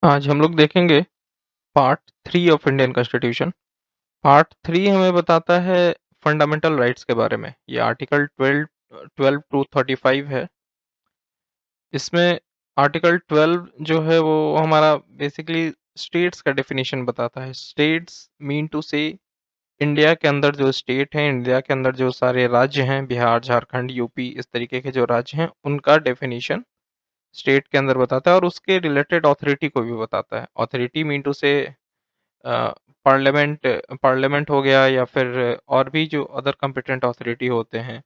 आज हम लोग देखेंगे part 3 of Indian constitution. Part 3 हमें बताता है फंडामेंटल राइट्स के बारे में। ये आर्टिकल 12 टू 35 है। इसमें आर्टिकल 12 जो है वो हमारा बेसिकली स्टेट्स का डेफिनेशन बताता है। स्टेट्स मीन टू से इंडिया के अंदर जो स्टेट हैं, इंडिया के अंदर जो सारे राज्य हैं, बिहार, झारखंड, यूपी, इस तरीके के जो राज्य हैं, उनका डेफिनेशन स्टेट के अंदर बताता है और उसके रिलेटेड ऑथोरिटी को भी बताता है। ऑथोरिटी मीन टू से पार्लियामेंट पार्लियामेंट हो गया या फिर और भी जो अदर कॉम्पिटेंट अथॉरिटी होते हैं,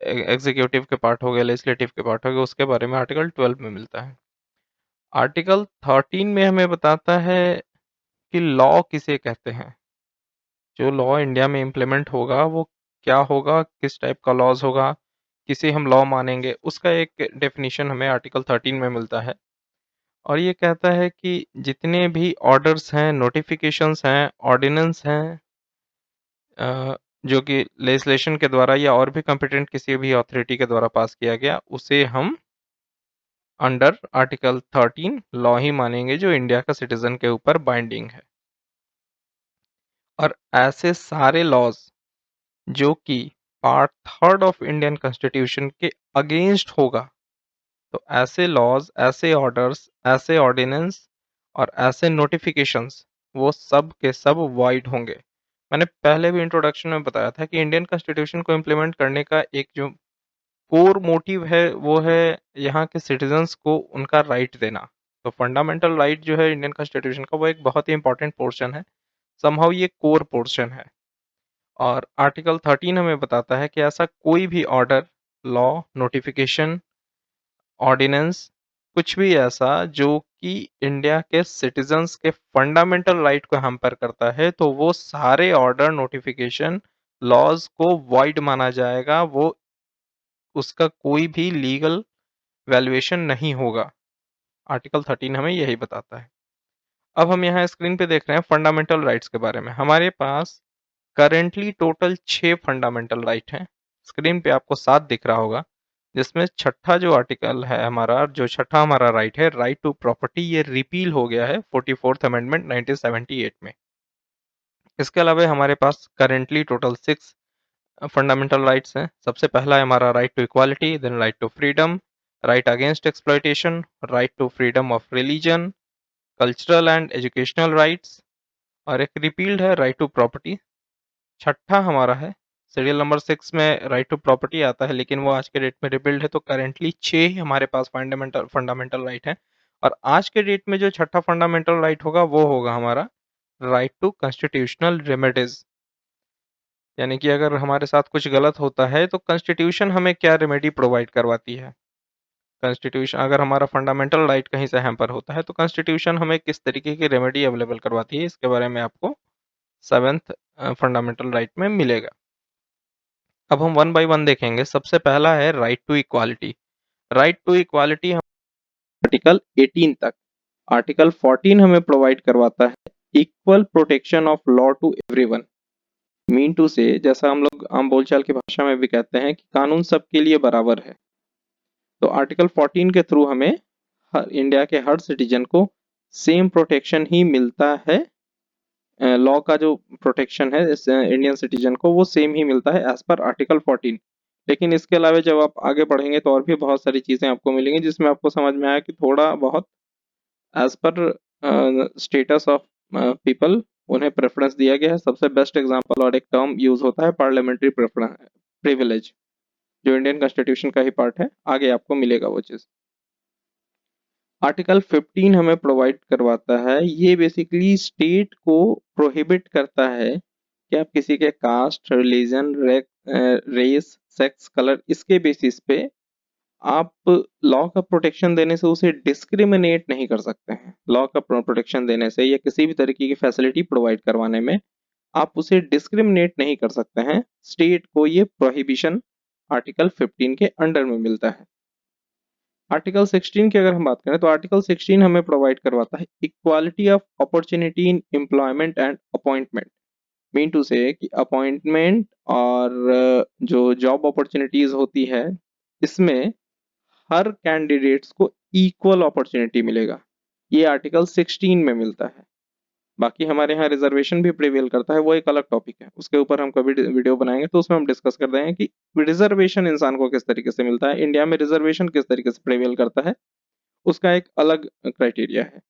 एग्जीक्यूटिव के पार्ट हो गए, लेजिस्लेटिव के पार्ट हो गए, उसके बारे में आर्टिकल 12 में मिलता है। आर्टिकल 13 में हमें बताता है कि लॉ किसे कहते हैं। जो लॉ इंडिया में इम्प्लीमेंट होगा वो क्या होगा, किस टाइप का लॉज होगा, किसे हम लॉ मानेंगे, उसका एक डेफिनेशन हमें आर्टिकल 13 में मिलता है। और ये कहता है कि जितने भी ऑर्डर्स हैं, नोटिफिकेशंस हैं, ऑर्डिनेंस हैं, जो कि लेजिस्लेशन के द्वारा या और भी कॉम्पिटेंट किसी भी अथॉरिटी के द्वारा पास किया गया, उसे हम अंडर आर्टिकल 13 लॉ ही मानेंगे जो इंडिया का सिटीजन के ऊपर बाइंडिंग है। और ऐसे सारे लॉज जो कि पार्ट 3 ऑफ इंडियन कॉन्स्टिट्यूशन के अगेंस्ट होगा, तो ऐसे लॉज, ऐसे ऑर्डर्स, ऐसे ऑर्डिनेंस और ऐसे नोटिफिकेशंस वो सब के सब वाइड होंगे। मैंने पहले भी इंट्रोडक्शन में बताया था कि इंडियन कॉन्स्टिट्यूशन को इम्प्लीमेंट करने का एक जो कोर मोटिव है वो है यहाँ के सिटीजन्स को उनका राइट देना। तो फंडामेंटल राइट जो है इंडियन कॉन्स्टिट्यूशन का वो एक बहुत ही इंपॉर्टेंट पोर्शन है। समहाउ ये कोर पोर्शन है। और आर्टिकल 13 हमें बताता है कि ऐसा कोई भी ऑर्डर, लॉ, नोटिफिकेशन, ऑर्डिनेंस, कुछ भी ऐसा जो कि इंडिया के सिटीजन्स के फंडामेंटल राइट को हैम्पर करता है, तो वो सारे ऑर्डर, नोटिफिकेशन, लॉज को वॉइड माना जाएगा। वो उसका कोई भी लीगल वैल्यूएशन नहीं होगा। आर्टिकल 13 हमें यही बताता है। अब हम यहाँ स्क्रीन पे देख रहे हैं फंडामेंटल राइट्स के बारे में। हमारे पास करेंटली टोटल 6 फंडामेंटल राइट हैं। स्क्रीन पे आपको 7 दिख रहा होगा, जिसमें छठा जो आर्टिकल है हमारा, जो छठा हमारा राइट है, राइट टू प्रॉपर्टी, ये रिपील हो गया है 44th अमेंडमेंट 1978 में। इसके अलावा हमारे पास करेंटली टोटल 6 फंडामेंटल राइट्स हैं। सबसे पहला है हमारा right to equality, then right to freedom, right against exploitation, right to freedom of religion, cultural and educational rights, और एक रिपील्ड है राइट टू प्रॉपर्टी। छठा हमारा है सीरियल नंबर 6 में राइट टू प्रॉपर्टी आता है, लेकिन वो आज के डेट में रिपील्ड है। तो करेंटली 6 ही हमारे पास फंडामेंटल फंडामेंटल राइट है। और आज के डेट में जो छठा फंडामेंटल राइट होगा वो होगा हमारा राइट टू कॉन्स्टिट्यूशनल रेमेडीज। यानी कि अगर हमारे साथ कुछ गलत होता है तो कॉन्स्टिट्यूशन हमें क्या रेमेडी प्रोवाइड करवाती है। कॉन्स्टिट्यूशन, अगर हमारा फंडामेंटल राइट कहीं से हैम्पर होता है तो कॉन्स्टिट्यूशन हमें किस तरीके की रेमेडी अवेलेबल करवाती है, इसके बारे में आपको 7th फंडामेंटल राइट में मिलेगा। अब हम वन बाय वन देखेंगे। सबसे पहला है right to equality. Right to equality article 18 तक। आर्टिकल 14 हमें प्रोवाइड करवाता है equal protection of law to everyone. Mean to say, जैसा हम लोग आम बोलचाल की भाषा में भी कहते हैं कि कानून सबके लिए बराबर है। तो आर्टिकल 14 के थ्रू हमें इंडिया के हर सिटीजन को सेम प्रोटेक्शन ही मिलता है। लॉ का जो प्रोटेक्शन है इस इंडियन सिटीजन को वो सेम ही मिलता है एज पर आर्टिकल 14। लेकिन इसके अलावा जब आप आगे बढ़ेंगे तो और भी बहुत सारी चीजें आपको मिलेंगी जिसमें आपको समझ में आया कि थोड़ा बहुत एज पर स्टेटस ऑफ पीपल उन्हें प्रेफरेंस दिया गया है। सबसे बेस्ट एग्जांपल और एक टर्म यूज होता है पार्लियामेंट्री प्रिविलेज, जो इंडियन कॉन्स्टिट्यूशन का ही पार्ट है। आगे आपको मिलेगा वो चीज। आर्टिकल 15 हमें प्रोवाइड करवाता है, ये बेसिकली स्टेट को प्रोहिबिट करता है कि आप किसी के caste, religion, race, sex, colour, इसके बेसिस पे आप लॉ का प्रोटेक्शन देने से उसे डिस्क्रिमिनेट नहीं कर सकते हैं। लॉ का प्रोटेक्शन देने से या किसी भी तरीके की फैसिलिटी प्रोवाइड करवाने में आप उसे डिस्क्रिमिनेट नहीं कर सकते हैं। स्टेट को ये प्रोहिबिशन आर्टिकल 15 के अंडर में मिलता है। आर्टिकल 16 की अगर हम बात करें तो आर्टिकल 16 हमें प्रोवाइड करवाता है equality of opportunity in employment and appointment. Mean to say कि अपॉइंटमेंट और जो जॉब अपॉर्चुनिटीज होती है, इसमें हर कैंडिडेट्स को इक्वल अपॉर्चुनिटी मिलेगा। ये आर्टिकल 16 में मिलता है। बाकी हमारे यहाँ रिजर्वेशन भी प्रिवेल करता है, वो एक अलग टॉपिक है, उसके ऊपर हम कभी वीडियो बनाएंगे तो उसमें हम डिस्कस कर रहे हैं कि रिजर्वेशन इंसान को किस तरीके से मिलता है, इंडिया में रिजर्वेशन किस तरीके से प्रिवेल करता है, उसका एक अलग क्राइटेरिया है।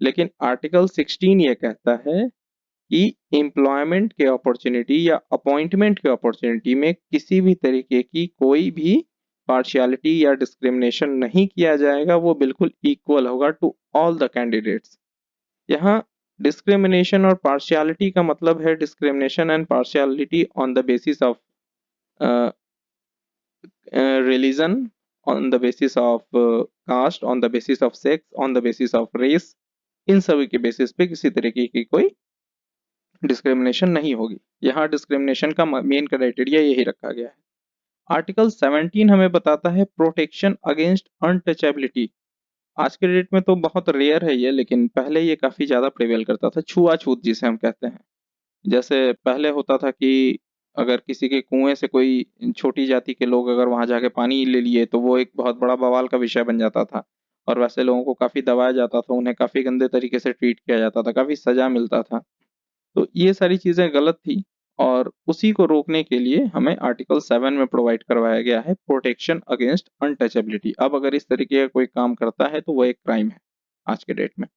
लेकिन आर्टिकल 16 ये कहता है कि एम्प्लॉयमेंट के अपॉर्चुनिटी या अपॉइंटमेंट के अपॉर्चुनिटी में किसी भी तरीके की कोई भी पार्शियलिटी या डिस्क्रिमिनेशन नहीं किया जाएगा, वो बिल्कुल इक्वल होगा टू ऑल द कैंडिडेट्स। यहाँ डिस्क्रिमिनेशन और पार्शियलिटी का मतलब है discrimination and partiality on the basis of religion, on the basis of caste, on the basis of sex, on the basis of race, इन सभी के बेसिस पे किसी तरीके की कोई डिस्क्रिमिनेशन नहीं होगी। यहाँ डिस्क्रिमिनेशन का मेन क्राइटेरिया यही रखा गया है। आर्टिकल 17 हमें बताता है प्रोटेक्शन अगेंस्ट अनटचेबिलिटी। आज के डेट में तो बहुत रेयर है ये, लेकिन पहले ये काफी ज्यादा प्रिवेल करता था, छुआछूत जिसे हम कहते हैं। जैसे पहले होता था कि अगर किसी के कुएं से कोई छोटी जाति के लोग अगर वहां जाके पानी ले लिए तो वो एक बहुत बड़ा बवाल का विषय बन जाता था, और वैसे लोगों को काफी दबाया जाता था, उन्हें काफी गंदे तरीके से ट्रीट किया जाता था, काफी सजा मिलता था। तो ये सारी चीजें गलत थी, और उसी को रोकने के लिए हमें आर्टिकल 7 में प्रोवाइड करवाया गया है प्रोटेक्शन अगेंस्ट अनटचेबिलिटी। अब अगर इस तरीके का कोई काम करता है तो वो एक क्राइम है आज के डेट में।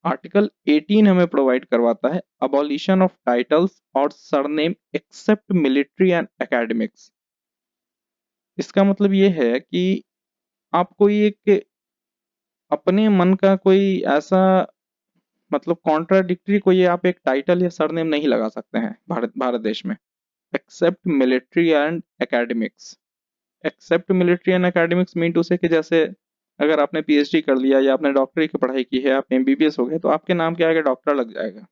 आर्टिकल 18 हमें प्रोवाइड करवाता है अबॉलिशन ऑफ टाइटल्स और surname except military and academics. इसका मतलब ये है कि आप कोई एक अपने मन का कोई ऐसा, मतलब कॉन्ट्राडिक्टरी कोई आप एक टाइटल या सरनेम नहीं लगा सकते हैं भारत भारत देश में, except military and academics. Except military and academics mean to say कि जैसे अगर आपने पीएचडी कर लिया या आपने डॉक्टरी की पढ़ाई की है, आप एमबीबीएस हो गए, तो आपके नाम के आगे डॉक्टर लग जाएगा।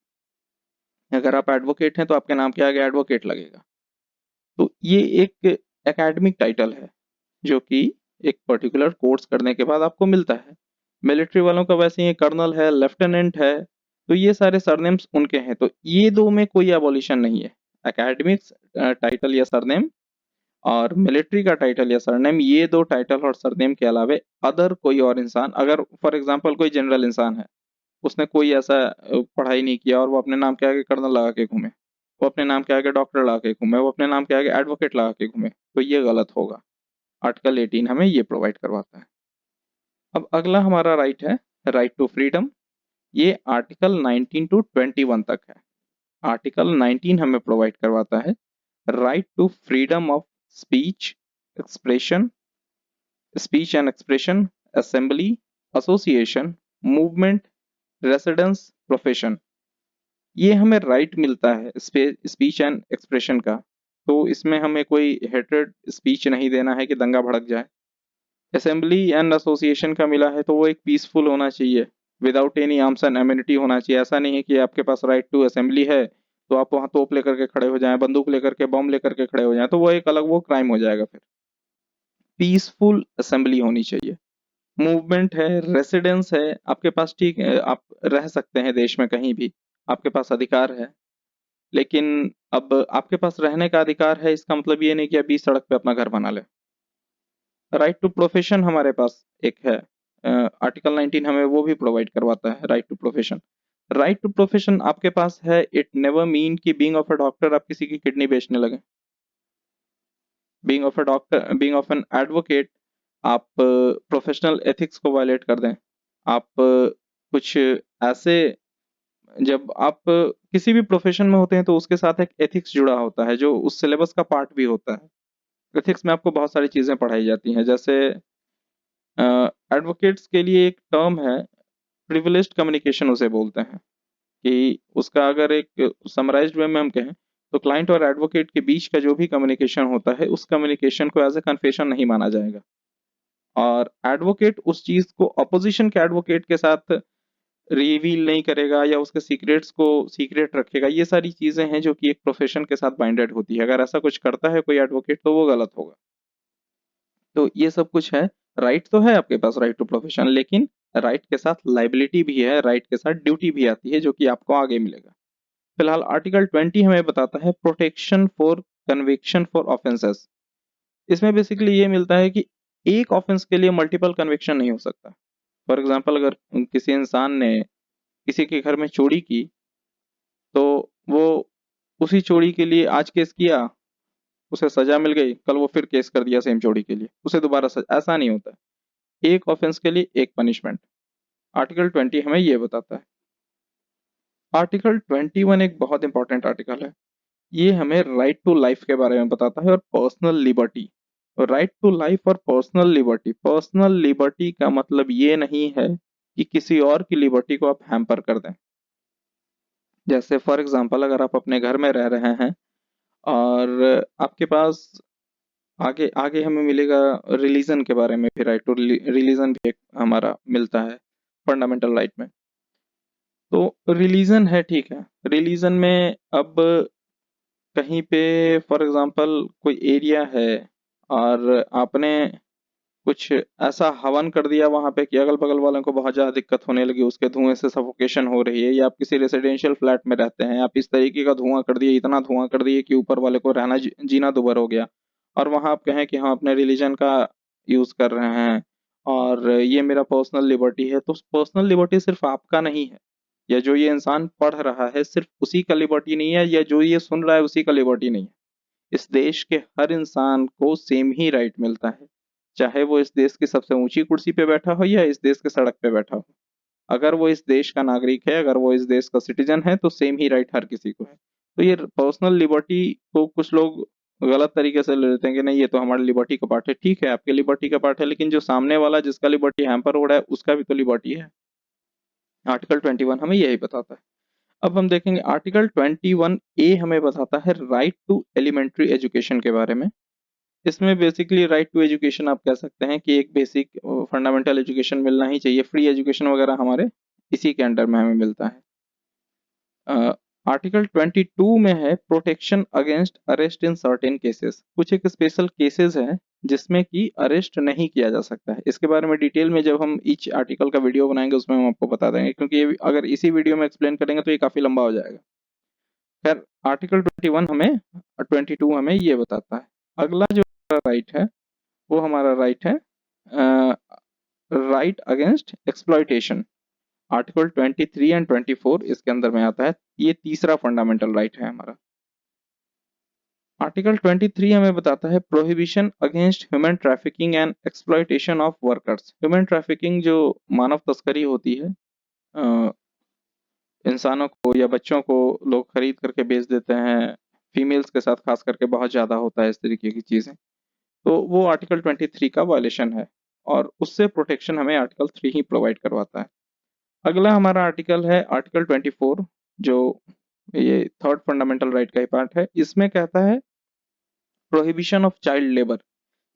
अगर आप एडवोकेट हैं तो आपके नाम के आगे एडवोकेट लगेगा। तो ये एक एकेडमिक टाइटल है जो कि एक पर्टिकुलर कोर्स करने के बाद आपको मिलता है। मिलिट्री वालों का वैसे ही कर्नल है, लेफ्टिनेंट है, तो ये सारे सरनेम्स उनके हैं। तो ये दो में कोई एबॉलिशन नहीं है, एकेडमिक्स टाइटल या सरनेम और मिलिट्री का टाइटल या सरनेम, ये दो टाइटल और सरनेम के अलावे अदर कोई और इंसान, अगर फॉर एग्जांपल कोई जनरल इंसान है, उसने कोई ऐसा पढ़ाई नहीं किया और वो अपने नाम के आगे कर्नल लगा के घूमे, वो अपने नाम के आगे डॉक्टर लगा के घूमे, वो अपने नाम के आगे एडवोकेट लगा के घूमे, तो ये गलत होगा। आर्टिकल 18 हमें ये प्रोवाइड करवाता है। अब अगला हमारा राइट है राइट टू फ्रीडम। ये आर्टिकल 19 टू 21 तक है। आर्टिकल 19 हमें प्रोवाइड करवाता है right to freedom of speech, expression, speech and expression, assembly, association, movement, residence, profession. ये हमें राइट मिलता है स्पीच एंड एक्सप्रेशन का। तो इसमें हमें कोई हेटेड स्पीच नहीं देना है कि दंगा भड़क जाए। असेंबली एंड एसोसिएशन का मिला है तो वो एक पीसफुल होना चाहिए, without any arms and amenity होना चाहिए। ऐसा नहीं है कि आपके पास राइट टू असेंबली है तो आप वहां तोप लेकर के खड़े हो जाएं, बंदूक लेकर के, बम लेकर के खड़े हो जाएं, तो वो एक अलग वो क्राइम हो जाएगा। फिर पीसफुल असेंबली होनी चाहिए। मूवमेंट है, रेसिडेंस है, आपके पास ठीक है, आप रह सकते हैं देश में कहीं भी, आपके पास अधिकार है। लेकिन अब आपके पास रहने का अधिकार है, इसका मतलब ये नहीं कि अभी सड़क पे अपना घर बना ले। राइट टू प्रोफेशन हमारे पास एक है, आर्टिकल 19 हमें वो भी प्रोवाइड करवाता है right to profession. Right to profession आपके पास है, इट नेवर मीन कि बीइंग ऑफ अ डॉक्टर आप किसी की किडनी बेचने लगे, being of a doctor, being of an advocate आप प्रोफेशनल एथिक्स को वायलेट कर दें। आप कुछ ऐसे, जब आप किसी भी प्रोफेशन में होते हैं तो उसके साथ एक एथिक्स जुड़ा होता है जो उस सिलेबस का पार्ट भी होता है। एथिक्स में आपको बहुत सारी चीजें पढ़ाई जाती हैं, जैसे एडवोकेट्स के लिए एक टर्म है प्रिविलेज्ड कम्युनिकेशन उसे बोलते हैं, कि उसका अगर एक समराइज्ड वे में हम कहें तो क्लाइंट और एडवोकेट के बीच का जो भी कम्युनिकेशन होता है उस कम्युनिकेशन को एज ए कन्फेशन नहीं माना जाएगा, और एडवोकेट उस चीज को अपोजिशन के एडवोकेट के साथ रिवील नहीं करेगा या उसके सीक्रेट्स को सीक्रेट रखेगा। ये सारी चीजें हैं जो कि एक प्रोफेशन के साथ बाइंडेड होती है, अगर ऐसा कुछ करता है कोई एडवोकेट तो वो गलत होगा। तो ये सब कुछ है। राइट तो है आपके पास राइट टू प्रोफेशन, लेकिन राइट के साथ लाइबिलिटी भी है, राइट के साथ ड्यूटी भी आती है जो कि आपको आगे मिलेगा। फिलहाल आर्टिकल 20 हमें बताता है protection for conviction for offences. इसमें बेसिकली ये मिलता है कि एक ऑफेंस के लिए मल्टीपल कन्विक्शन नहीं हो सकता। फॉर एग्जाम्पल अगर किसी इंसान ने किसी के घर में चोरी की, तो वो उसी चोरी के लिए आज केस किया, उसे सजा मिल गई, कल वो फिर केस कर दिया सेम चोरी के लिए, उसे दोबारा सजा, ऐसा नहीं होता है। एक ऑफेंस के लिए एक पनिशमेंट। आर्टिकल 20 हमें ये बताता है। आर्टिकल 21 एक बहुत इंपॉर्टेंट आर्टिकल है। ये हमें राइट टू लाइफ के बारे में बताता है और personal liberty. Right to life और पर्सनल लिबर्टी, पर्सनल लिबर्टी का मतलब ये नहीं है कि किसी और की लिबर्टी को आप हैम्पर कर दें। जैसे फॉर एग्जांपल अगर आप अपने घर में रह रहे हैं और आपके पास आगे आगे हमें मिलेगा रिलीजन के बारे में भी, राइट टू रिलीजन भी एक हमारा मिलता है फंडामेंटल राइट में। तो रिलीजन है, ठीक है, रिलीजन में अब कहीं पे फॉर एग्जांपल कोई एरिया है और आपने कुछ ऐसा हवन कर दिया वहां पे कि अगल बगल वालों को बहुत ज्यादा दिक्कत होने लगी, उसके धुएं से सफोकेशन हो रही है, या आप किसी रेसिडेंशियल फ्लैट में रहते हैं, आप इस तरीके का धुआं कर दिए, इतना धुआं कर दिए कि ऊपर वाले को रहना जीना दुभर हो गया, और वहां आप कहें कि हम अपने रिलीजन का यूज कर रहे हैं और ये मेरा पर्सनल लिबर्टी है, तो पर्सनल लिबर्टी सिर्फ आपका नहीं है, या जो ये इंसान पढ़ रहा है सिर्फ उसी का लिबर्टी नहीं है, या जो ये सुन रहा है उसी का लिबर्टी नहीं है। इस देश के हर इंसान को सेम ही राइट मिलता है, चाहे वो इस देश की सबसे ऊंची कुर्सी पे बैठा हो या इस देश के सड़क पे बैठा हो। अगर वो इस देश का नागरिक है, अगर वो इस देश का सिटीजन है, तो सेम ही राइट हर किसी को है। तो ये पर्सनल लिबर्टी को कुछ लोग गलत तरीके से ले लेते हैं कि नहीं ये तो हमारी लिबर्टी का पार्ट है। ठीक है, आपके लिबर्टी का पार्ट है, लेकिन जो सामने वाला जिसका लिबर्टी हैम्पर हो रहा है उसका भी तो लिबर्टी है। आर्टिकल 21 हमें यही बताता है। अब हम देखेंगे आर्टिकल 21A हमें बताता है राइट टू एलिमेंट्री एजुकेशन के बारे में। इसमें बेसिकली राइट टू एजुकेशन आप कह सकते हैं कि एक बेसिक फंडामेंटल एजुकेशन मिलना ही चाहिए, फ्री एजुकेशन वगैरह हमारे इसी के अंडर में हमें मिलता है। आर्टिकल 22 में है protection against arrest in certain cases. कुछ एक स्पेशल केसेस हैं जिसमें कि अरेस्ट नहीं किया जा सकता है। इसके बारे में डिटेल में जब हम ईच आर्टिकल का वीडियो बनाएंगे उसमें हम आपको बता देंगे, क्योंकि ये अगर इसी वीडियो में एक्सप्लेन करेंगे तो ये काफी लंबा हो जाएगा। खैर, आर्टिकल 21 हमें 22 हमें ये बताता है। अगला जो राइट है वो हमारा राइट है right against exploitation. Article 23 and 24 इसके अंदर में आता है। ये तीसरा फंडामेंटल राइट है हमारा। आर्टिकल 23 हमें बताता है prohibition against human trafficking and exploitation of workers. Human trafficking जो मानव तस्करी होती है, अ, इंसानों को या बच्चों को लोग खरीद करके बेच देते हैं, फीमेल्स के साथ खास करके बहुत ज्यादा होता है इस तरीके की चीजें, तो वो आर्टिकल 23 का वायलेशन है और उससे प्रोटेक्शन हमें आर्टिकल 3 ही प्रोवाइड करवाता है। अगला हमारा आर्टिकल है आर्टिकल 24, जो ये थर्ड फंडामेंटल राइट का ही पार्ट है। इसमें कहता है prohibition of child labour.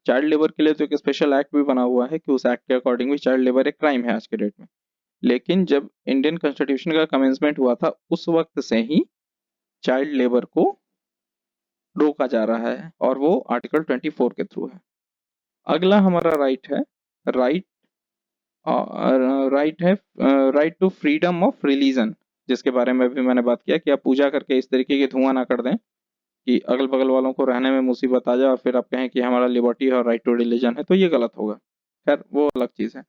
Child labour के लिए तो एक स्पेशल एक्ट भी बना हुआ है कि उस एक्ट के अकॉर्डिंग भी चाइल्ड लेबर एक क्राइम है आज के डेट में। लेकिन जब इंडियन कॉन्स्टिट्यूशन का कमेंसमेंट हुआ था उस वक्त से ही चाइल्ड लेबर को रोका जा रहा है और वो आर्टिकल 24 के थ्रू है। अगला हमारा राइट है राइट राइट है right to freedom of religion, जिसके बारे में भी मैंने बात किया कि आप पूजा करके इस तरीके की धुआं ना कर दें कि अगल बगल वालों को रहने में मुसीबत आ जाए और फिर आप कहें कि हमारा लिबर्टी है और राइट टू रिलीजन है, तो ये गलत होगा। खैर वो अलग चीज है।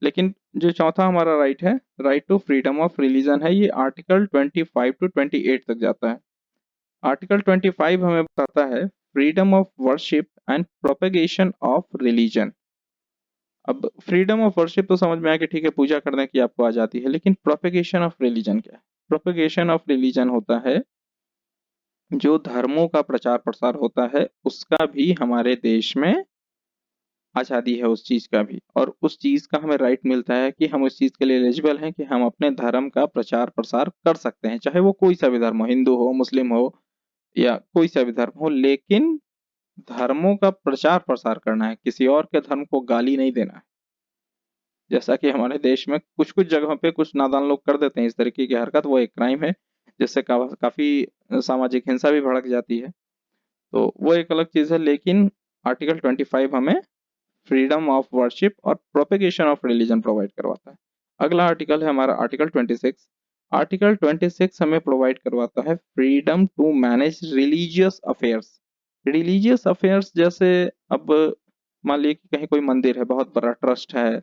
लेकिन जो चौथा हमारा राइट है right to freedom of religion है, ये आर्टिकल 25 टू 28 तक जाता है। आर्टिकल 25 हमें बताता है freedom of worship and propagation of religion. अब फ्रीडम ऑफ वर्शिप तो समझ में आया कि ठीक है पूजा करने की आपको आजादी है, लेकिन प्रोपेगेशन ऑफ रिलीजन क्या है? प्रोपेगेशन ऑफ रिलीजन होता है जो धर्मों का प्रचार प्रसार होता है उसका भी हमारे देश में आजादी है, उस चीज का भी, और उस चीज का हमें राइट मिलता है कि हम उस चीज के लिए एलिजिबल हैं कि हम अपने धर्म का प्रचार प्रसार कर सकते हैं, चाहे वो कोई सा भी धर्म हो, हिंदू हो, मुस्लिम हो या कोई सा भी धर्म हो, लेकिन धर्मों का प्रचार प्रसार करना है, किसी और के धर्म को गाली नहीं देना है। जैसा कि हमारे देश में कुछ कुछ जगहों पे कुछ नादान लोग कर देते हैं इस तरीके की हरकत, वो एक क्राइम है जिससे काफी सामाजिक हिंसा भी भड़क जाती है, तो वो एक अलग चीज है। लेकिन आर्टिकल 25 हमें फ्रीडम ऑफ वर्शिप और प्रोपेगेशन ऑफ रिलीजन प्रोवाइड करवाता है। अगला आर्टिकल है हमारा आर्टिकल 26। आर्टिकल 26 हमें प्रोवाइड करवाता है freedom to manage religious affairs. Religious affairs जैसे अब मान लीजिए कि कहीं कोई मंदिर है, बहुत बड़ा ट्रस्ट है,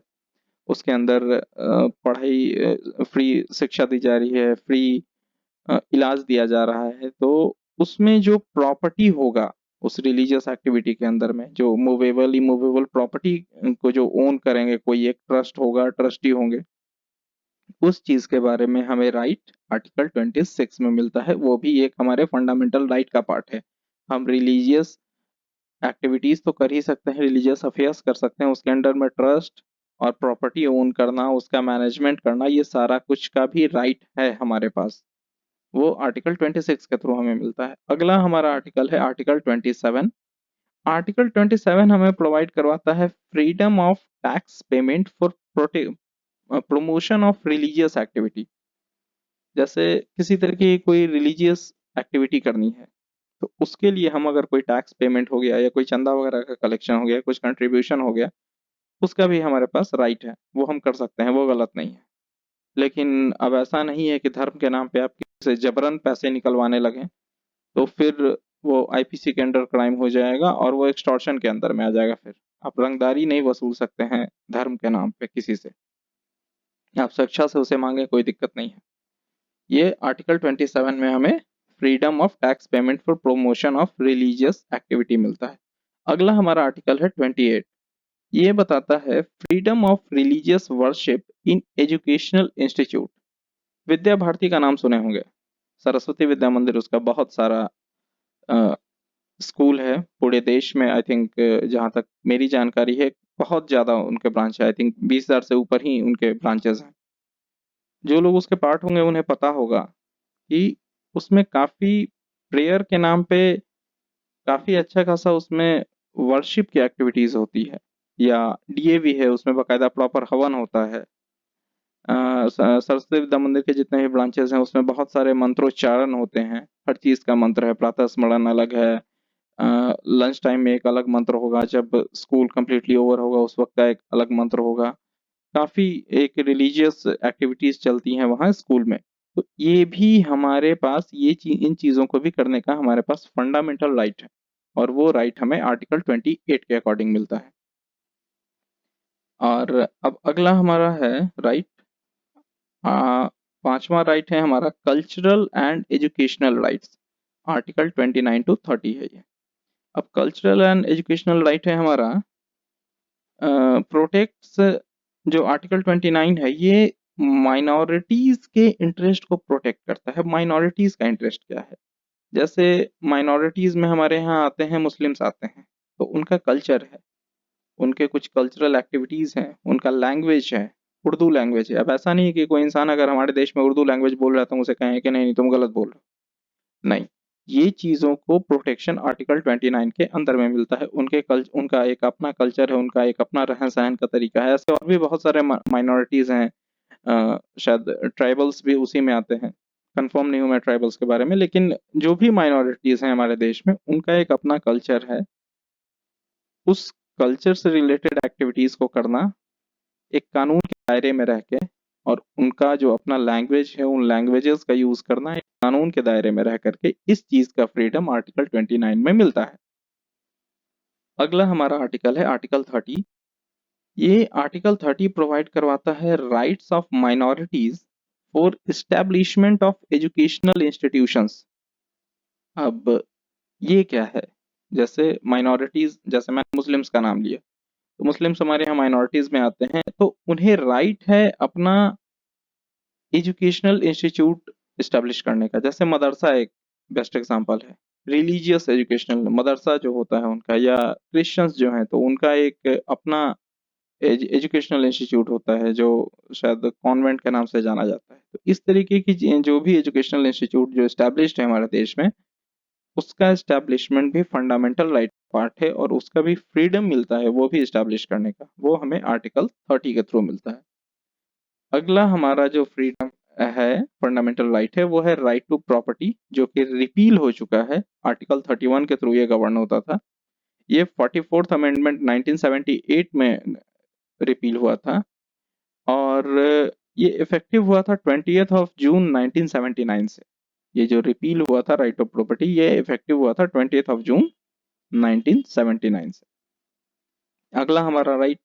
उसके अंदर पढ़ाई फ्री शिक्षा दी जा रही है, फ्री इलाज दिया जा रहा है, तो उसमें जो प्रॉपर्टी होगा उस रिलीजियस एक्टिविटी के अंदर में, जो मूवेबल इमूवेबल प्रॉपर्टी को जो ओन करेंगे, कोई एक ट्रस्ट होगा, ट्रस्टी होंगे, उस चीज के बारे में हमें राइट आर्टिकल 26 में मिलता है। वो भी एक हमारे फंडामेंटल राइट का पार्ट है। हम रिलीजियस एक्टिविटीज तो कर ही सकते हैं, रिलीजियस अफेयर्स कर सकते हैं, उसके अंडर में ट्रस्ट और प्रॉपर्टी ओन करना, उसका मैनेजमेंट करना, ये सारा कुछ का भी राइट है हमारे पास। वो आर्टिकल 26 के थ्रू हमें मिलता है। अगला हमारा आर्टिकल है आर्टिकल 27। आर्टिकल 27 हमें प्रोवाइड करवाता है freedom of tax payment for promotion of religious activity. जैसे किसी तरह की कोई रिलीजियस एक्टिविटी करनी है, तो उसके लिए हम अगर कोई टैक्स पेमेंट हो गया या कोई चंदा वगैरह का कलेक्शन हो गया, कुछ कंट्रीब्यूशन हो गया, उसका भी हमारे पास राइट है, वो हम कर सकते हैं, वो गलत नहीं है। लेकिन अब ऐसा नहीं है कि धर्म के नाम पे आप किसी से जबरन पैसे निकलवाने लगें, तो फिर वो आईपीसी के अंडर क्राइम हो जाएगा और वो एक्सटॉर्शन के अंदर में आ जाएगा। फिर आप रंगदारी नहीं वसूल सकते हैं धर्म के नाम पे किसी से, आप स्वेच्छा से उसे मांगे, कोई दिक्कत नहीं है। ये आर्टिकल 27 में हमें freedom of tax payment for promotion of religious activity मिलता है। अगला हमारा आर्टिकल है 28। ये बताता है freedom of religious worship in educational institute. Vidya Bharati का नाम सुने होंगे, सरस्वती विद्या मंदिर, उसका बहुत सारा स्कूल है पूरे देश में। आई थिंक जहाँ तक मेरी जानकारी है, बहुत ज़्यादा उनके ब्रांच है, आई थिंक 20,000 से ऊपर ही उनके ब्रांचेस हैं। जो लोग उसके पार्ट होंगे उन्हें पता होगा कि उसमें काफ़ी प्रेयर के नाम पे काफ़ी अच्छा खासा उसमें वर्शिप की एक्टिविटीज़ होती है, या डीएवी है, उसमें बाकायदा प्रॉपर हवन होता है। सरस्वती विद्या मंदिर के जितने भी ब्रांचेस हैं उसमें बहुत सारे मंत्रोच्चारण होते हैं, हर चीज़ का मंत्र है, प्रातः स्मरण अलग है, लंच टाइम में एक अलग मंत्र होगा, जब स्कूल कंप्लीटली ओवर होगा उस वक्त का एक अलग मंत्र होगा। काफ़ी एक रिलीजियस एक्टिविटीज़ चलती हैं वहाँ स्कूल में। तो ये भी हमारे पास इन चीज़ों को भी करने का हमारे पास फंडामेंटल राइट है, और वो राइट हमें आर्टिकल 28 के अकॉर्डिंग मिलता है। और अब अगला हमारा है राइट, पांचवा राइट है हमारा cultural and educational rights. Article 29 to 30 है ये। अब कल्चरल एंड एजुकेशनल राइट है हमारा प्रोटेक्ट्स, जो आर्टिकल 29 है ये माइनॉरिटीज के इंटरेस्ट को प्रोटेक्ट करता है। माइनॉरिटीज का इंटरेस्ट क्या है? जैसे माइनॉरिटीज में हमारे यहाँ आते हैं, मुस्लिम्स आते हैं, तो उनका कल्चर है, उनके कुछ कल्चरल एक्टिविटीज हैं, उनका लैंग्वेज है, उर्दू लैंग्वेज है। अब ऐसा नहीं है कि कोई इंसान अगर हमारे देश में उर्दू लैंग्वेज बोल रहा है तो हम उसे कहें कि नहीं नहीं तुम गलत बोल रहे हो, नहीं। ये चीज़ों को प्रोटेक्शन आर्टिकल 29 के अंदर में मिलता है। उनका एक अपना कल्चर है, उनका एक अपना रहन सहन का तरीका है। ऐसे और भी बहुत सारे माइनॉरिटीज हैं, शायद ट्राइबल्स भी उसी में आते हैं, कंफर्म नहीं हूँ मैं ट्राइबल्स के बारे में, लेकिन जो भी माइनॉरिटीज हैं हमारे देश में उनका एक अपना कल्चर है। उस कल्चर से रिलेटेड एक्टिविटीज को करना एक कानून के दायरे में रह के, और उनका जो अपना लैंग्वेज है उन लैंग्वेजेस का यूज करना एक कानून के दायरे में रह करके, इस चीज का फ्रीडम आर्टिकल 29 में मिलता है। अगला हमारा आर्टिकल है आर्टिकल 30। ये आर्टिकल 30 प्रोवाइड करवाता है rights of minorities for establishment of educational institutions. अब ये क्या है? जैसे माइनॉरिटीज, जैसे मैंने मुस्लिम्स का नाम लिया, तो मुस्लिम्स हमारे यहाँ माइनॉरिटीज में आते हैं, तो उन्हें राइट है अपना एजुकेशनल इंस्टीट्यूट इस्टेब्लिश करने का। जैसे मदरसा एक बेस्ट एग्जांपल है, रिलीजियस एजुकेशनल मदरसा जो होता है उनका, या क्रिश्चियंस जो हैं तो उनका एक अपना एजुकेशनल इंस्टीट्यूट होता है जो शायद कॉन्वेंट के नाम से जाना जाता है। तो इस तरीके की जो भी एजुकेशनल इंस्टीट्यूट जो इस्टेब्लिश्ड है हमारे देश में, उसका एस्टेब्लिशमेंट भी फंडामेंटल राइट पार्ट है, और उसका भी फ्रीडम मिलता है वो भी इस्टेब्लिश करने का, वो हमें आर्टिकल 30 के थ्रू मिलता है। अगला हमारा जो फ्रीडम है, फंडामेंटल राइट है, वो है राइट टू प्रॉपर्टी, जो कि रिपील हो चुका है। आर्टिकल 31 के थ्रू ये गवर्न होता था। ये 44th अमेंडमेंट 1978 में रिपील हुआ था, और ये इफेक्टिव हुआ था 20th of June 1979 से। ये जो रिपील हुआ था राइट ऑफ प्रॉपर्टी, ये इफेक्टिव हुआ था 20th of June 1979 से। अगला हमारा राइट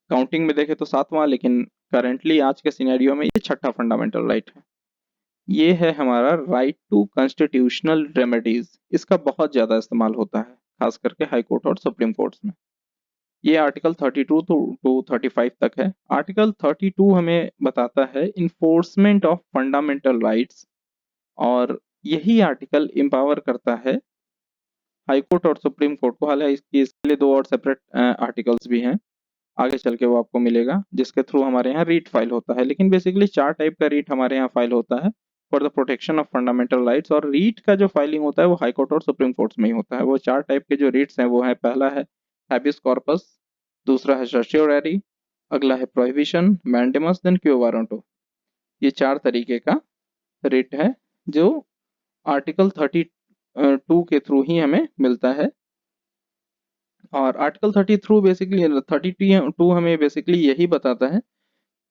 काउंटिंग में देखें तो 7वां, लेकिन करेंटली आज के सिनेरियो में ये 6ठा फंडामेंटल राइट है। ये है हमारा राइट टू कॉन्स्टिट्यूशनल रेमेडीज। इसका बहुत ज़्यादा इस्तेमाल होता है, खास करके हाई कोर्ट और सुप्रीम कोर्ट्स में। ये आर्टिकल 32 टू 35 तक है। आर्टिकल 32 हमें बताता है इन्फोर्समेंट ऑफ फंडामेंटल राइट्स, और यही आर्टिकल एम्पावर करता है हाई कोर्ट और सुप्रीम कोर्ट को। हालांकि इसके लिए 2 और सेपरेट आर्टिकल्स भी हैं, आगे चल के वो आपको मिलेगा, जिसके थ्रू हमारे यहाँ रीट फाइल होता है। लेकिन बेसिकली 4 टाइप का रीट हमारे यहाँ फाइल होता है for the protection of fundamental rights, और रीट का जो फाइलिंग होता है वो हाई कोर्ट और सुप्रीम कोर्ट्स में ही होता है। वो 4 टाइप के जो रीट्स हैं वो है, पहला है हैबियस कॉर्पस, दूसरा है सर्शियोररी, अगला है prohibition, mandamus, then quo warranto. ये 4 तरीके का रिट है जो आर्टिकल 32 के थ्रू ही हमें मिलता है। और आर्टिकल 32 हमें बेसिकली यही बताता है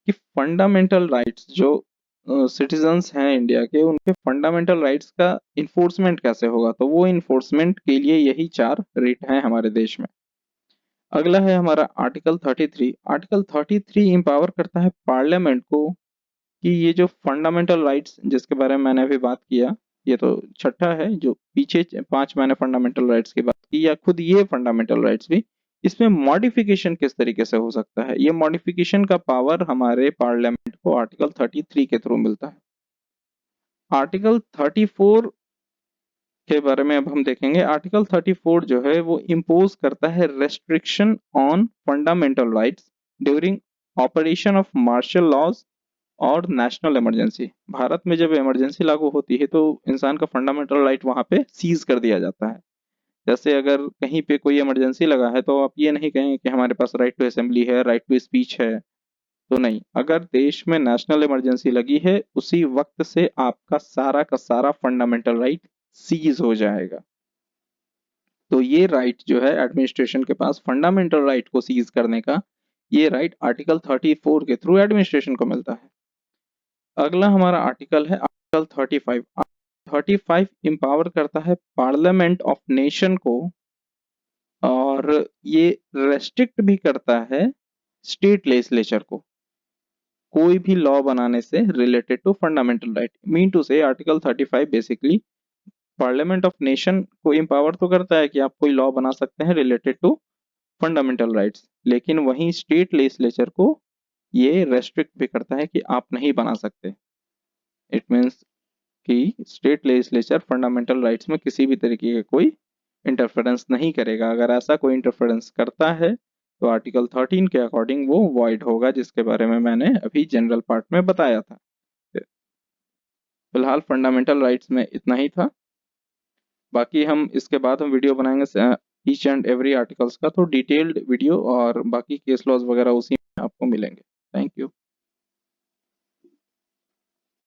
कि फंडामेंटल राइट्स जो सिटीजन्स हैं इंडिया के, उनके फंडामेंटल राइट्स का इन्फोर्समेंट कैसे होगा। तो वो इन्फोर्समेंट के लिए यही 4 रिट हैं हमारे देश में। अगला है हमारा आर्टिकल 33। आर्टिकल 33 एम्पावर करता है पार्लियामेंट को कि ये जो फंडामेंटल राइट्स जिसके बारे में मैंने अभी बात किया, ये तो 6ठा है, जो पीछे 5 मैंने फंडामेंटल राइट्स की बात की, या खुद ये फंडामेंटल राइट्स भी, इसमें मॉडिफिकेशन किस तरीके से हो सकता है, ये मॉडिफिकेशन का पावर हमारे पार्लियामेंट को आर्टिकल 33 के थ्रू मिलता है। आर्टिकल 34 के बारे में अब हम देखेंगे। आर्टिकल 34 जो है वो इम्पोज करता है restriction on fundamental rights during operation of martial laws और नेशनल इमरजेंसी। भारत में जब इमरजेंसी लागू होती है तो इंसान का फंडामेंटल राइट वहां पे सीज कर दिया जाता है। जैसे अगर कहीं पे कोई इमरजेंसी लगा है तो आप ये नहीं कहेंगे कि हमारे पास राइट टू असेंबली है, राइट टू स्पीच है। तो नहीं, अगर देश में नेशनल इमरजेंसी लगी है उसी वक्त से आपका सारा का सारा फंडामेंटल राइट सीज हो जाएगा। तो ये राइट जो है एडमिनिस्ट्रेशन के पास, फंडामेंटल राइट को सीज करने का, ये राइट आर्टिकल 34 के थ्रू एडमिनिस्ट्रेशन को मिलता है। अगला हमारा आर्टिकल है आर्टिकल 35। 35 एम्पावर करता है पार्लियामेंट ऑफ नेशन को, और ये रेस्ट्रिक्ट भी करता है स्टेट लेजिस्लेचर को कोई भी लॉ बनाने से related to fundamental right. Mean to say article 35 basically parliament of nation को एम्पावर तो करता है कि आप कोई लॉ बना सकते हैं रिलेटेड टू फंडामेंटल राइट्स, लेकिन वहीं स्टेट लेजिस्लेचर को ये रेस्ट्रिक्ट भी करता है कि आप नहीं बना सकते। इट मीन्स कि स्टेट लेजिस्लेचर फंडामेंटल राइट्स में किसी भी तरीके का कोई इंटरफेरेंस नहीं करेगा। अगर ऐसा कोई इंटरफेरेंस करता है तो आर्टिकल 13 के अकॉर्डिंग वो वॉइड होगा, जिसके बारे में मैंने अभी जनरल पार्ट में बताया था। फिलहाल फंडामेंटल राइट्स में इतना ही था। बाकी हम इसके बाद हम वीडियो बनाएंगे ईच एंड एवरी आर्टिकल्स का, तो डिटेल्ड वीडियो और बाकी केस लॉज वगैरह उसी में आपको मिलेंगे। Thank you.